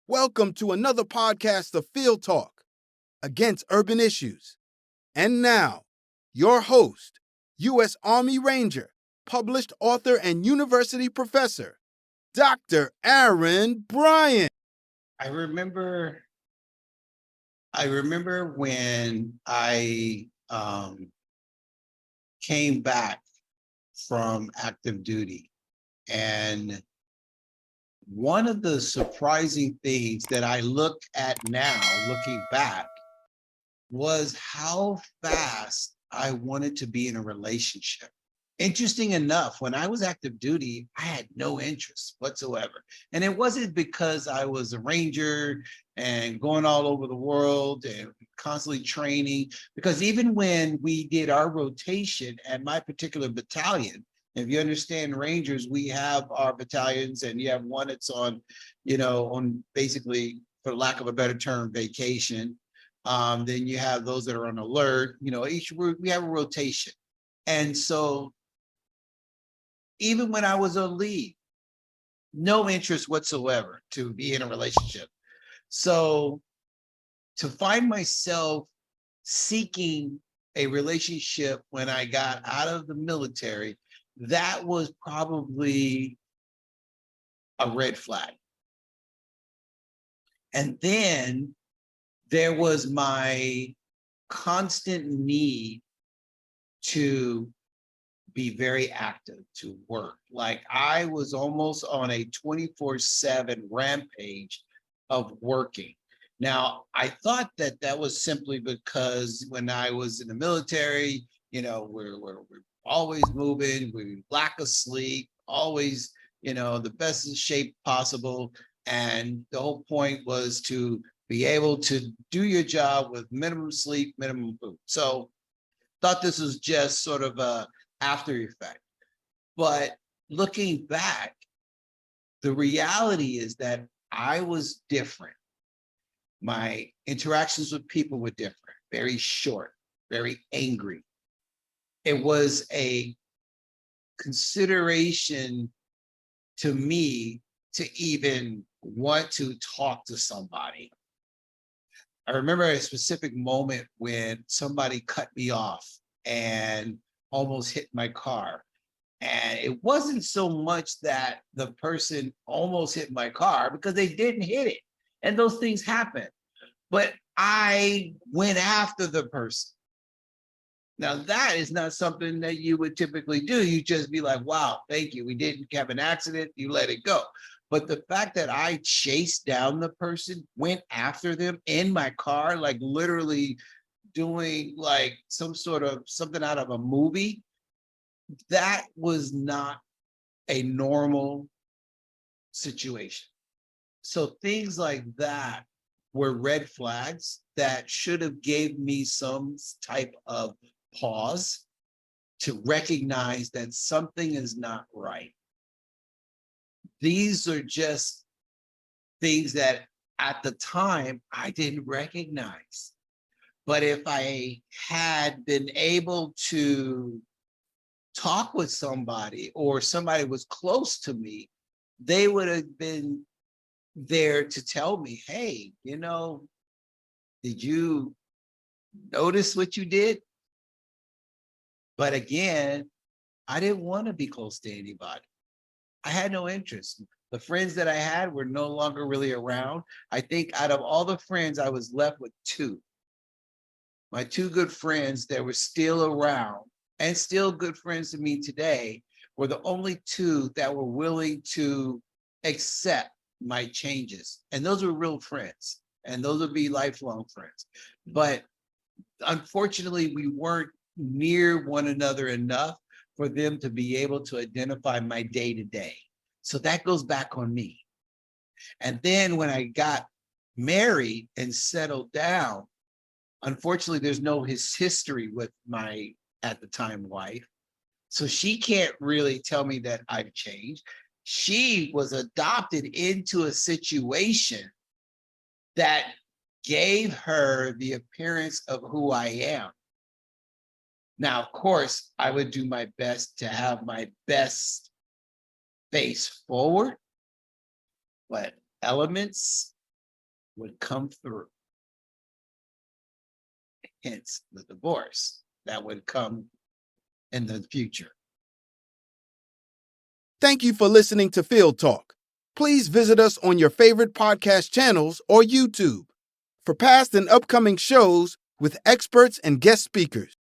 Welcome to another podcast of Field Talk against urban issues. And now, your host, U.S. Army Ranger, published author and university professor, Dr. Aaron Bryant. I remember when I came back from active duty, and one of the surprising things that I look at now, looking back, was how fast I wanted to be in a relationship. Interesting enough, when I was active duty, I had no interest whatsoever. And it wasn't because I was a ranger and going all over the world and constantly training, because even when we did our rotation at my particular battalion, if you understand Rangers, we have our battalions, and you have one that's on, on basically, for lack of a better term, vacation. Then you have those that are on alert. We have a rotation. And so even when I was on leave, no interest whatsoever to be in a relationship. So to find myself seeking a relationship when I got out of the military, that was probably a red flag. And then there was my constant need to be very active, to work. Like I was almost on a 24/7 rampage of working. Now, I thought that was simply because when I was in the military, we're always moving, we lack of sleep, always, the best shape possible. And the whole point was to be able to do your job with minimum sleep, minimum food. So thought this was just sort of a after effect. But looking back, the reality is that I was different. My interactions with people were different, very short, very angry. It was a consideration to me to even want to talk to somebody. I remember a specific moment when somebody cut me off and almost hit my car. And it wasn't so much that the person almost hit my car, because they didn't hit it. And those things happen. But I went after the person. Now, that is not something that you would typically do. You just be like, wow, thank you. We didn't have an accident. You let it go. But the fact that I chased down the person, went after them in my car, like literally doing like something out of a movie, that was not a normal situation. So things like that were red flags that should have gave me some type of pause to recognize that something is not right. These are just things that at the time I didn't recognize. But if I had been able to talk with somebody, or somebody was close to me, they would have been there to tell me, hey, did you notice what you did? But again, I didn't want to be close to anybody. I had no interest. The friends that I had were no longer really around. I think out of all the friends, I was left with two. My two good friends that were still around and still good friends to me today were the only two that were willing to accept my changes. And those were real friends. And those would be lifelong friends. But unfortunately, we weren't near one another enough for them to be able to identify my day-to-day. So that goes back on me. And then when I got married and settled down, unfortunately, there's no history with my, at the time, wife. So she can't really tell me that I've changed. She was adopted into a situation that gave her the appearance of who I am. Now, of course, I would do my best to have my best face forward, but elements would come through. Hence the divorce that would come in the future. Thank you for listening to Field Talk. Please visit us on your favorite podcast channels or YouTube for past and upcoming shows with experts and guest speakers.